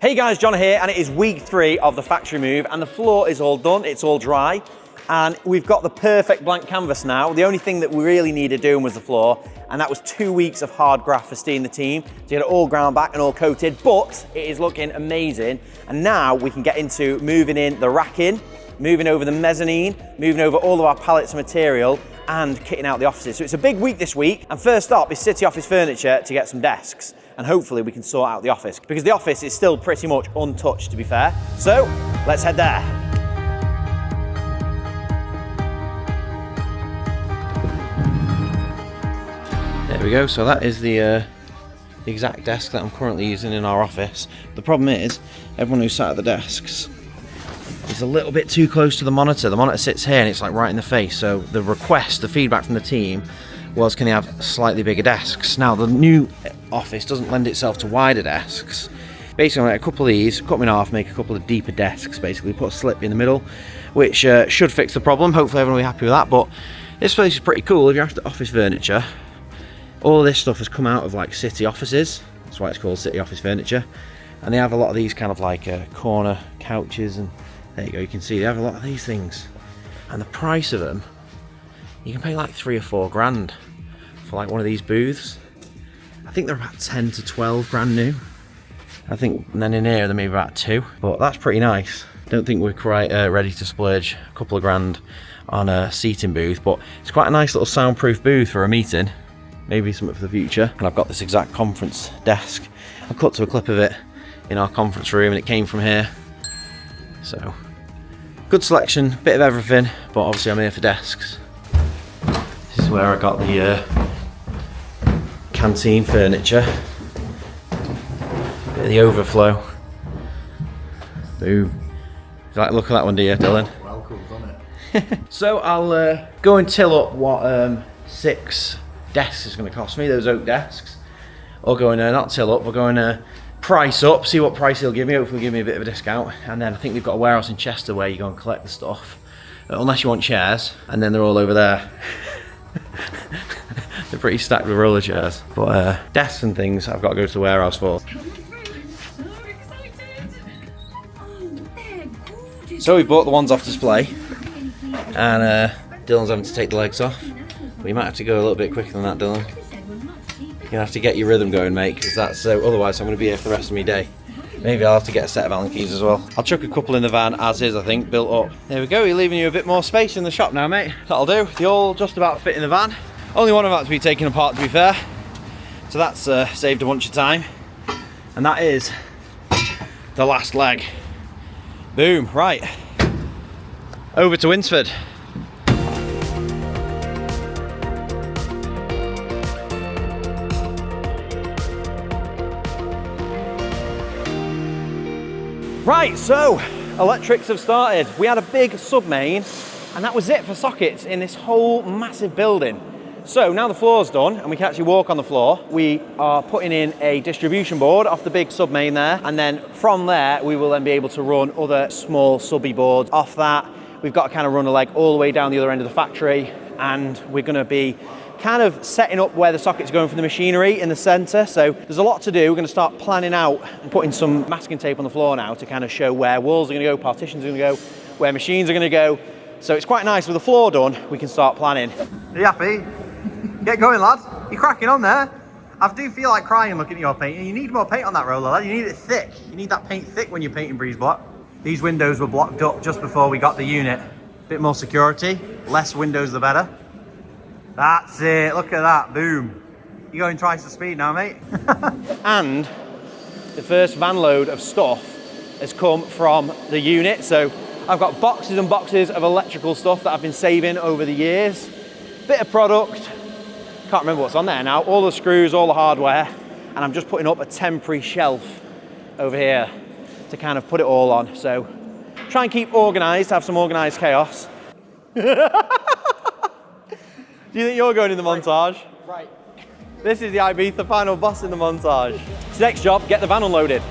Hey guys, John here, and it is week 3 of the factory move, and the floor is all done, it's all dry, and we've got the perfect blank canvas now. The only thing that we really needed doing was the floor, and that was 2 weeks of hard graft for Steve and the team to get it all ground back and all coated, but it is looking amazing. And now we can get into moving in the racking, moving over the mezzanine, moving over all of our pallets of material, and kitting out the offices. So it's a big week this week, and first up is City Office Furniture to get some desks. And hopefully we can sort out the office, because the office is still pretty much untouched, to be fair. So let's head there. There we go, so that is the exact desk that I'm currently using in our office. The problem is, everyone who's sat at the desks is a little bit too close to the monitor. The monitor sits here and it's like right in the face. So the request, the feedback from the team was, can you have slightly bigger desks? Now the new office doesn't lend itself to wider desks. Basically, I'm gonna get a couple of these, cut them in half, make a couple of deeper desks, basically put a slip in the middle, which should fix the problem. Hopefully everyone will be happy with that. But this place is pretty cool. If you're after office furniture, all of this stuff has come out of like city offices. That's why it's called City Office Furniture. And they have a lot of these kind of like corner couches, and there you go, you can see they have a lot of these things. And the price of them, you can pay like 3 or 4 grand for like one of these booths. I think they're about 10 to 12 brand new. I think, and then in here they're maybe about 2, but that's pretty nice. Don't think we're quite ready to splurge a couple of grand on a seating booth, but it's quite a nice little soundproof booth for a meeting. Maybe something for the future. And I've got this exact conference desk. I cut to a clip of it in our conference room, and it came from here. So, good selection, bit of everything, but obviously I'm here for desks. This is where I got the canteen furniture. Bit of the overflow. Boom. Like, look at that one, do you, Dylan? Well cool, doesn't it? So I'll go and till up what 6 desks is going to cost me, those oak desks. I'll go and not till up, we'll go and price up, see what price he'll give me. Hopefully give me a bit of a discount. And then I think we've got a warehouse in Chester where you go and collect the stuff, unless you want chairs, and then they're all over there. They're pretty stacked with roller chairs, but desks and things I've got to go to the warehouse for. So we bought the ones off display, and Dylan's having to take the legs off. We might have to go a little bit quicker than that, Dylan. You're gonna have to get your rhythm going, mate, because that's otherwise I'm gonna be here for the rest of my day. Maybe I'll have to get a set of Allen keys as well. I'll chuck a couple in the van as is, I think, built up. There we go, you're leaving you a bit more space in the shop now, mate. That'll do. They all just about fit in the van. Only one of them had to be taken apart, to be fair. So that's saved a bunch of time. And that is the last leg. Boom, right. Over to Winsford. Right, so electrics have started. We had a big sub-main, and that was it for sockets in this whole massive building. So now the floor's done and we can actually walk on the floor. We are putting in a distribution board off the big sub-main there, and then from there we will then be able to run other small subby boards off that. We've got to kind of run a leg all the way down the other end of the factory, and we're going to be kind of setting up where the socket's going for the machinery in the center. So there's a lot to do. We're going to start planning out and putting some masking tape on the floor now to kind of show where walls are going to go, partitions are going to go, where machines are going to go. So it's quite nice. With the floor done, we can start planning. Are you happy? Get going, lad. You're cracking on there. I do feel like crying looking at your paint. You need more paint on that roller, lad. You need it thick. You need that paint thick when you're painting breeze block. These windows were blocked up just before we got the unit. Bit more security, less windows the better. That's it, look at that, boom. You're going twice the speed now, mate. And the first van load of stuff has come from the unit. So I've got boxes and boxes of electrical stuff that I've been saving over the years. Bit of product, can't remember what's on there now. All the screws, all the hardware. And I'm just putting up a temporary shelf over here to kind of put it all on. So try and keep organized, have some organized chaos. Do you think you're going in the montage? Right. This is the Ibiza final boss in the montage. So next job, get the van unloaded.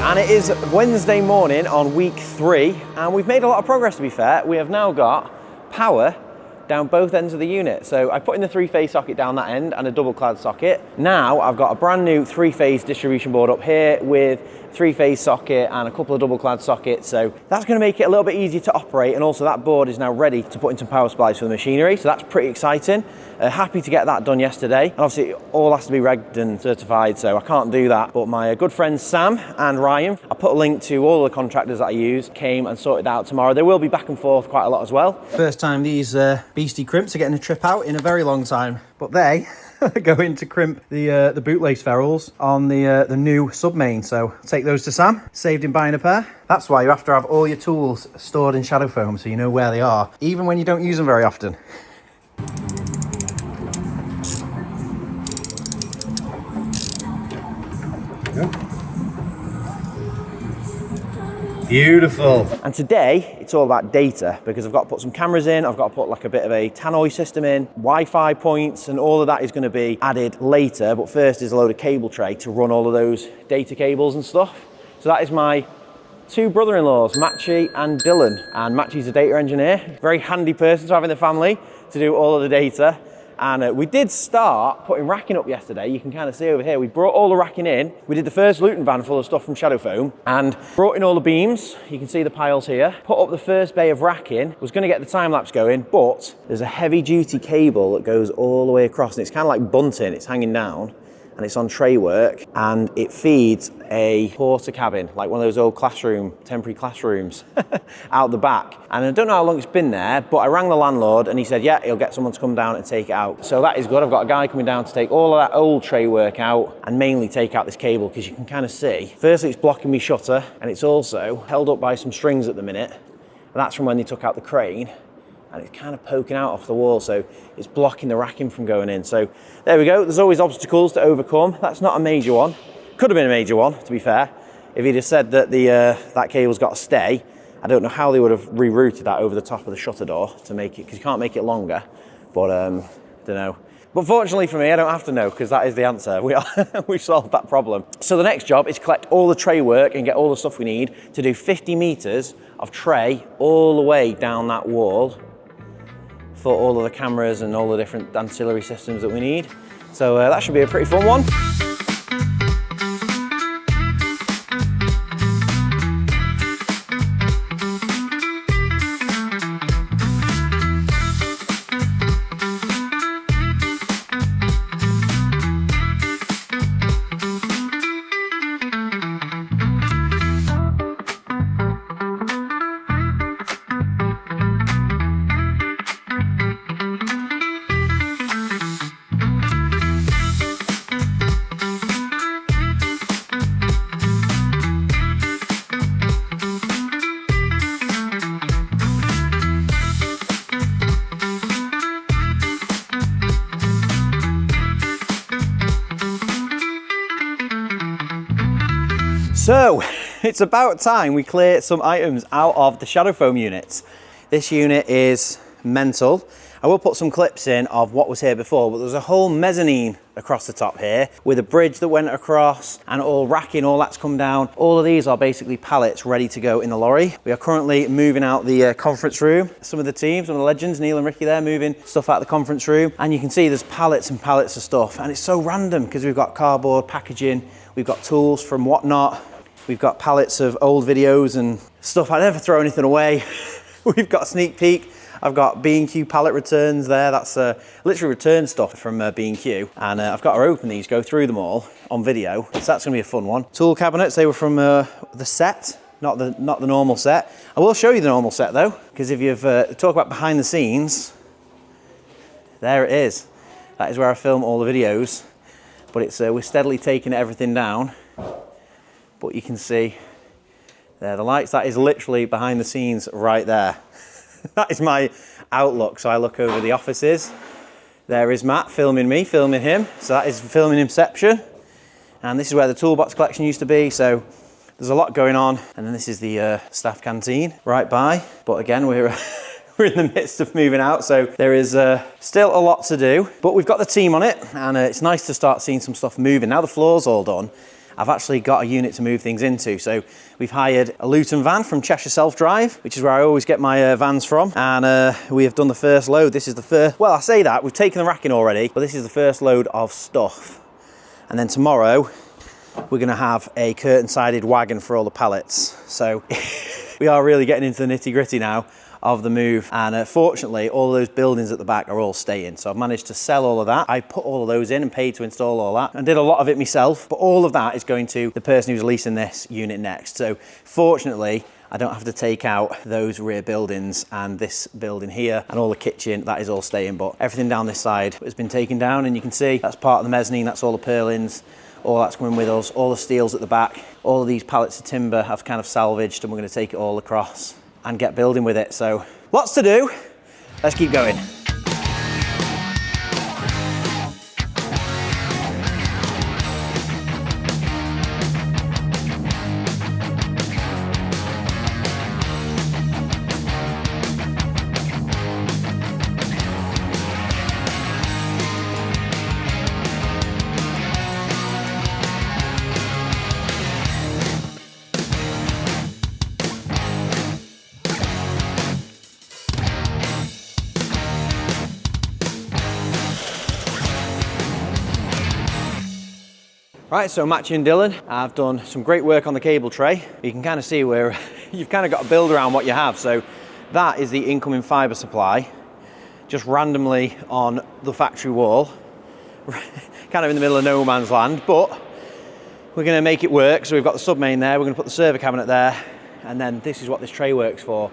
And it is Wednesday morning on week 3, and we've made a lot of progress, to be fair. We have now got power down both ends of the unit. So I put in the 3-phase socket down that end and a double clad socket. Now I've got a brand new 3-phase distribution board up here with 3-phase socket and a couple of double clad sockets. So that's going to make it a little bit easier to operate, and also that board is now ready to put in some power supplies for the machinery. So that's pretty exciting. Happy to get that done yesterday. And obviously it all has to be regged and certified, so I can't do that. But my good friends Sam and Ryan, I put a link to all the contractors that I use, came and sorted that out tomorrow. They will be back and forth quite a lot as well. First time these beastie crimps are getting a trip out in a very long time. But they go in to crimp the bootlace ferrules on the new submain. So take those to Sam, saved him buying a pair. That's why you have to have all your tools stored in shadow foam so you know where they are, even when you don't use them very often. Beautiful. And today it's all about data, because I've got to put some cameras in, I've got to put like a bit of a tannoy system in, Wi-Fi points, and all of that is going to be added later. But first is a load of cable tray to run all of those data cables and stuff. So that is my 2 brother-in-laws, Maciej and Dylan. And Maciej's a data engineer, very handy person to have in the family to do all of the data. And we did start putting racking up yesterday. You can kind of see over here, we brought all the racking in. We did the first Luton van full of stuff from shadow foam and brought in all the beams. You can see the piles here. Put up the first bay of racking. Was going to get the time lapse going, but there's a heavy duty cable that goes all the way across, and it's kind of like bunting. It's hanging down and it's on tray work, and it feeds a porter cabin, like one of those old temporary classrooms out the back. And I don't know how long it's been there, but I rang the landlord and he said, yeah, he'll get someone to come down and take it out. So that is good. I've got a guy coming down to take all of that old tray work out and mainly take out this cable, because you can kind of see, firstly, it's blocking me shutter, and it's also held up by some strings at the minute. And that's from when they took out the crane. And it's kind of poking out off the wall, so it's blocking the racking from going in. So there we go. There's always obstacles to overcome. That's not a major one. Could have been a major one, to be fair. If he'd have said that that cable's got to stay, I don't know how they would have rerouted that over the top of the shutter door to make it, because you can't make it longer. But don't know. But fortunately for me, I don't have to know, because that is the answer. We've solved that problem. So the next job is to collect all the tray work and get all the stuff we need to do 50 meters of tray all the way down that wall, for all of the cameras and all the different ancillary systems that we need. So that should be a pretty fun one. So it's about time we clear some items out of the shadow foam units. This unit is mental. I will put some clips in of what was here before, but there's a whole mezzanine across the top here with a bridge that went across and all racking, all that's come down. All of these are basically pallets ready to go in the lorry. We are currently moving out the conference room. Some of the teams, some of the legends, Neil and Ricky there, moving stuff out of the conference room. And you can see there's pallets and pallets of stuff. And it's so random because we've got cardboard packaging, we've got tools from Whatnot, we've got pallets of old videos and stuff. I never throw anything away. We've got a sneak peek. I've got B&Q pallet returns there. That's literally return stuff from B&Q. And I've got to open these, go through them all on video. So that's gonna be a fun one. Tool cabinets, they were from the set, not the normal set. I will show you the normal set though, because if you've talk about behind the scenes, there it is. That is where I film all the videos. But it's we're steadily taking everything down. But you can see there, the lights, that is literally behind the scenes right there. That is my outlook. So I look over the offices. There is Matt filming me, filming him. So that is filming Inception. And this is where the toolbox collection used to be. So there's a lot going on. And then this is the staff canteen right by. But again, we're in the midst of moving out. So there is still a lot to do. But we've got the team on it. And it's nice to start seeing some stuff moving. Now the floor's all done, I've actually got a unit to move things into. So we've hired a Luton van from Cheshire Self-Drive, which is where I always get my vans from. And we have done the first load. This is the first, well, I say that, we've taken the racking already, but this is the first load of stuff. And then tomorrow, we're gonna have a curtain-sided wagon for all the pallets. So we are really getting into the nitty-gritty now of the move, and fortunately all those buildings at the back are all staying, so I've managed to sell all of that. I put all of those in and paid to install all that and did a lot of it myself, but all of that is going to the person who's leasing this unit next. So fortunately I don't have to take out those rear buildings, and this building here and all the kitchen, that is all staying, but everything down this side has been taken down, and you can see that's part of the mezzanine, that's all the purlins, all that's coming with us, all the steels at the back, all of these pallets of timber I've kind of salvaged, and we're going to take it all across and get building with it. So lots to do, let's keep going. Right, so Maciej and Dylan, I've done some great work on the cable tray. You can kind of see where you've kind of got to build around what you have. So that is the incoming fibre supply, just randomly on the factory wall, kind of in the middle of no man's land, but we're going to make it work. So we've got the sub main there, we're going to put the server cabinet there, and then this is what this tray works for,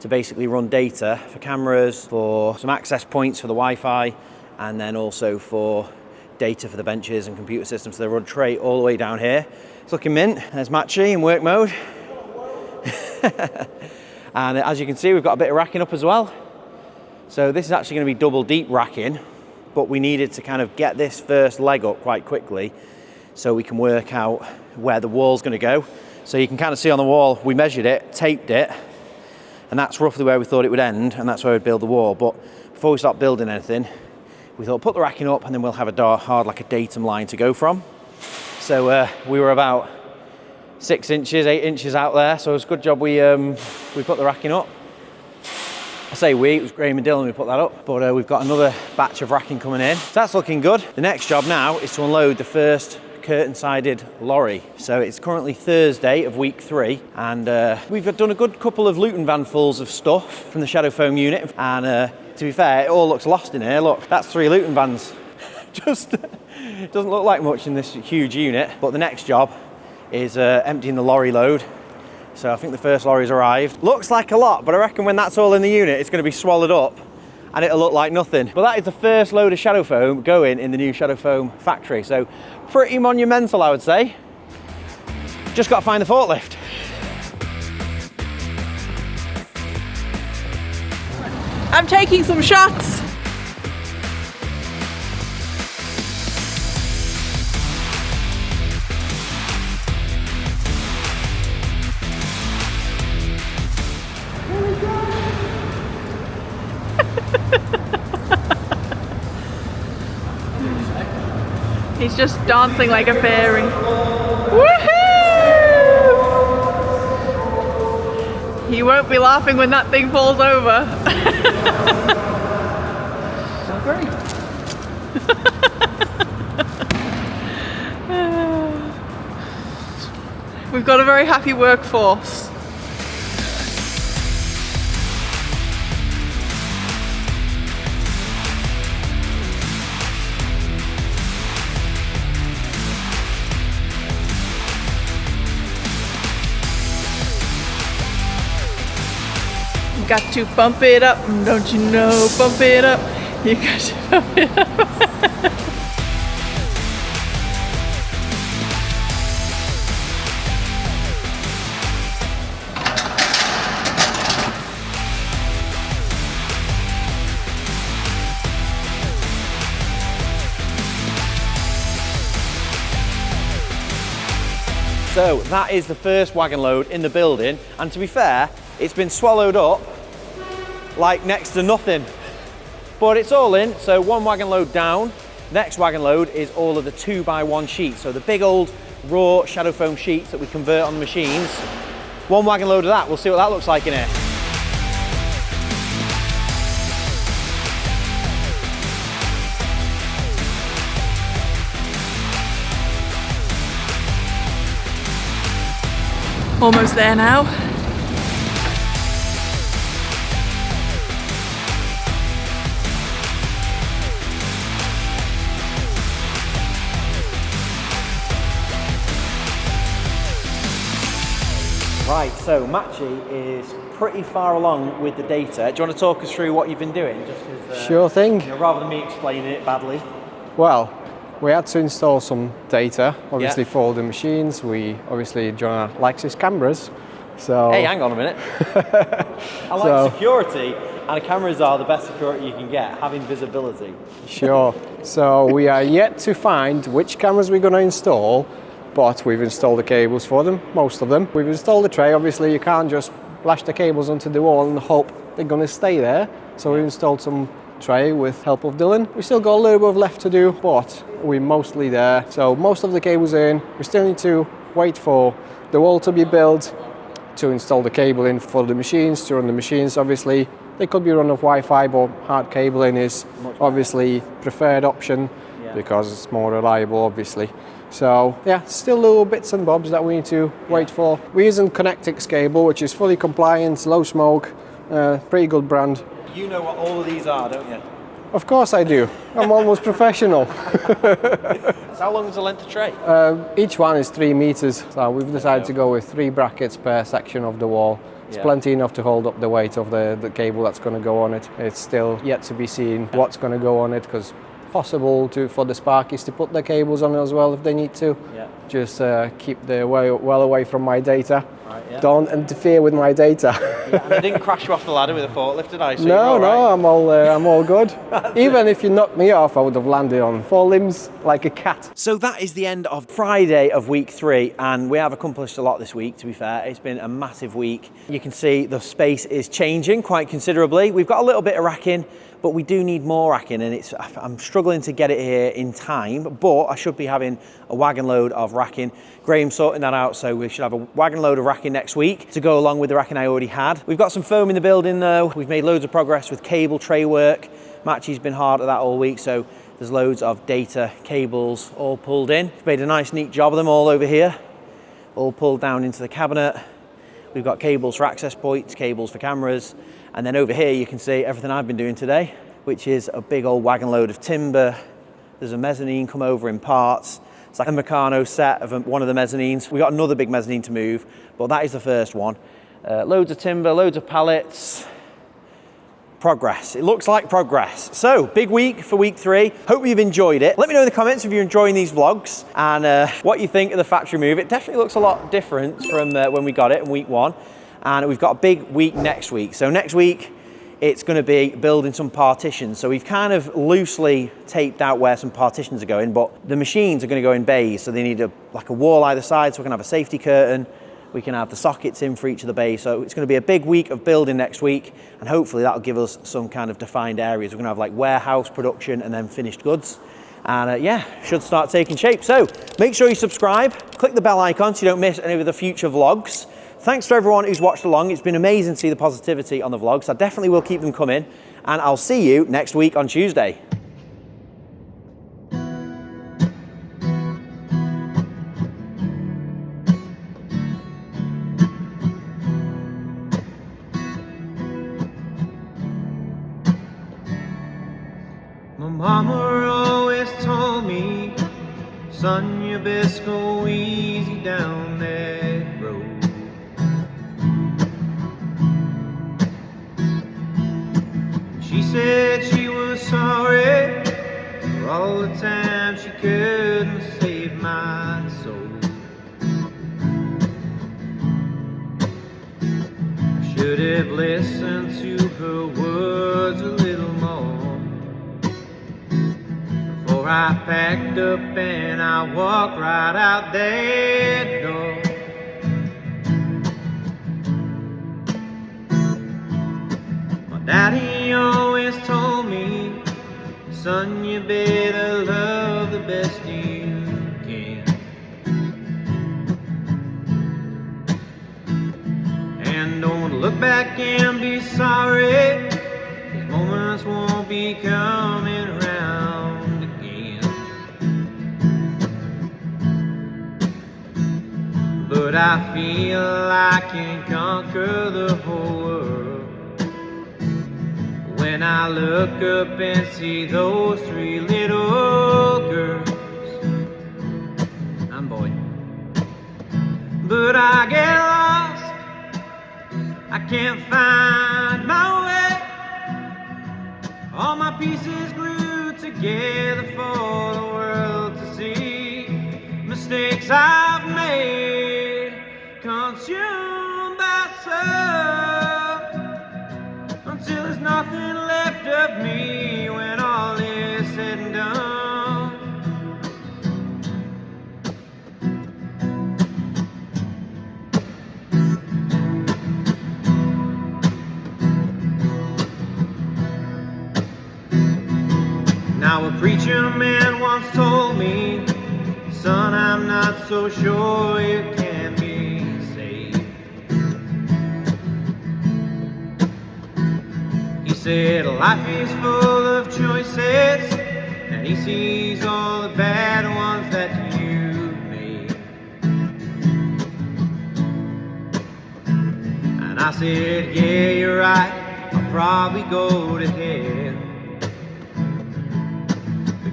to basically run data for cameras, for some access points for the Wi-Fi, and then also for data for the benches and computer systems. So they run tray all the way down here. It's looking mint. There's Maciej in work mode. And as you can see, we've got a bit of racking up as well. So this is actually going to be double deep racking, but we needed to kind of get this first leg up quite quickly so we can work out where the wall's going to go. So you can kind of see on the wall, we measured it, taped it, and that's roughly where we thought it would end, and that's where we'd build the wall. But before we start building anything, we thought put the racking up and then we'll have a hard like a datum line to go from. So we were about 6 inches, 8 inches out there. So it was a good job we put the racking up. I say we, it was Graham and Dylan who put that up, but we've got another batch of racking coming in. So that's looking good. The next job now is to unload the first curtain-sided lorry. So it's currently Thursday of week 3, and we've done a good couple of Luton van fulls of stuff from the shadow foam unit, and to be fair, it all looks lost in here. Look, that's 3 Luton vans. Just doesn't look like much in this huge unit. But the next job is emptying the lorry load. So I think the first lorry's arrived. Looks like a lot, but I reckon when that's all in the unit, it's going to be swallowed up and it'll look like nothing. But that is the first load of shadow foam going in the new shadow foam factory. So pretty monumental, I would say. Just got to find the forklift. I'm taking some shots. He's just dancing like a fairy. Woohoo! He won't be laughing when that thing falls over. Don't worry. We've got a very happy workforce. Got to bump it up, don't you know? Bump it up. You got to bump it up. So that is the first wagon load in the building, and to be fair, it's been swallowed up like next to nothing. But it's all in, so one wagon load down. Next wagon load is all of the 2x1 sheets, so the big old raw shadow foam sheets that we convert on the machines. One wagon load of that, we'll see what that looks like in here. Almost there now. Right, so Maciej is pretty far along with the data. Do you want to talk us through what you've been doing? Just 'cause, Sure thing. you know, rather than me explaining it badly. Well, we had to install some data, obviously, Yeah. for all the machines. We obviously, Jonah likes his cameras, so Hey, hang on a minute. I like So- security, and cameras are the best security you can get, having visibility. sure. So we are yet to find which cameras we're going to install, but we've installed the cables for them, most of them. We've installed the tray. Obviously, you can't just lash the cables onto the wall and hope they're going to stay there. So we installed some tray with help of Dylan. We still got a little bit left to do, but we're mostly there. So most of the cables in. We still need to wait for the wall to be built to install the cable in for the machines, to run the machines. Obviously, they could be run off Wi-Fi, but hard cabling is obviously preferred option because it's more reliable, obviously. So yeah, still little bits and bobs that we need to wait for. We're using Connectix cable, which is fully compliant, low smoke, pretty good brand. You know what all of these are, don't you? Of course I do. I'm almost professional. So how long is the length of tray? Each one is 3 meters, so we've decided to go with 3 brackets per section of the wall. It's plenty enough to hold up the weight of the cable that's going to go on it. It's still yet to be seen what's going to go on it, because possible for the Sparkies to put their cables on it as well if they need to. Yeah. Just keep the well away from my data. Right, yeah. Don't interfere with my data. Yeah, and I didn't crash you off the ladder with a forklift, did I? So No, you're all right. I'm all good. Even if you knocked me off, I would have landed on 4 limbs like a cat. So that is the end of Friday of week 3, and we have accomplished a lot this week, to be fair. It's been a massive week. You can see the space is changing quite considerably. We've got a little bit of racking, but we do need more racking, and I'm struggling to get it here in time, but I should be having a wagon load of racking. Graham's sorting that out, so we should have a wagon load of racking next week to go along with the racking I already had. We've got some foam in the building though. We've made loads of progress with cable tray work. Maciej's been hard at that all week, so there's loads of data cables all pulled in. We've made a nice neat job of them all over here, all pulled down into the cabinet. We've got cables for access points, cables for cameras, and then over here you can see everything I've been doing today, which is a big old wagon load of timber. There's a mezzanine come over in parts. It's like a Meccano set of one of the mezzanines. We got another big mezzanine to move, but that is the first one. Loads of timber, loads of pallets. Progress. It looks like progress. So, big week for week 3. Hope you've enjoyed it. Let me know in the comments if you're enjoying these vlogs and what you think of the factory move. It definitely looks a lot different from when we got it in week 1. And we've got a big week next week. So next week, it's going to be building some partitions. So we've kind of loosely taped out where some partitions are going, but the machines are going to go in bays. So they need like a wall either side, so we can have a safety curtain. We can have the sockets in for each of the bays. So it's going to be a big week of building next week, and hopefully that'll give us some kind of defined areas. We're going to have like warehouse production and then finished goods. And yeah, should start taking shape. So make sure you subscribe, click the bell icon so you don't miss any of the future vlogs. Thanks to everyone who's watched along. It's been amazing to see the positivity on the vlogs. I definitely will keep them coming, and I'll see you next week on Tuesday. My mama always told me, son, you best go easy down that road. She said she was sorry for all the time she couldn't save my soul. I should have listened to her words a little more before I packed up and I walked right out that door. Daddy always told me, son, you better love the best you can. look back and be sorry. These moments won't be coming round again. But I feel I can conquer the whole world when I look up and see those three little girls. I'm boy. But I get lost, I can't find my way. All my pieces glued together for the world to see. Mistakes I've made, consumed by some, until there's nothing left of me when all is said and done. Now a preacher man once told me, son, I'm not so sure you can be saved. He said life is full of choices, and he sees all the bad ones that you've made. And I said, yeah, you're right, I'll probably go to hell.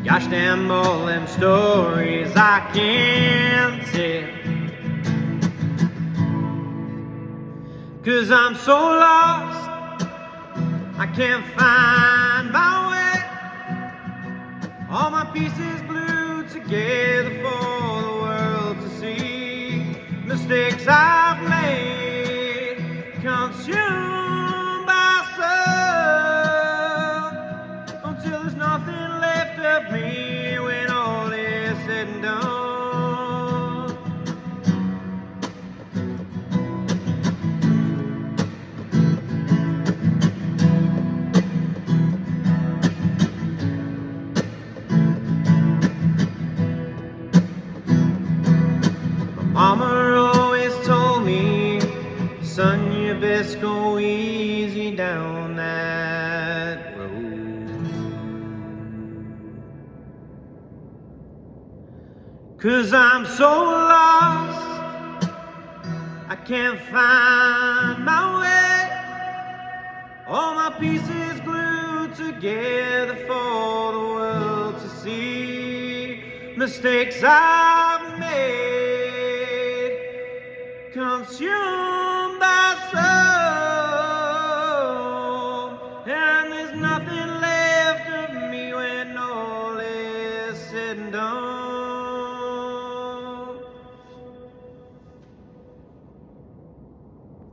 Gosh damn all them stories I can't tell, 'cause I'm so lost, I can't find my way. All my pieces glued together for the world to see. Mistakes I've made, consumed by some, until there's nothing left of me when all is said and done. My mama always told me, son, you best go easy down that road, 'cause I'm so lost, I can't find my way. All my pieces glued together for the world to see. Mistakes I've made, consumed by some, and there's nothing left of me when all is said and done.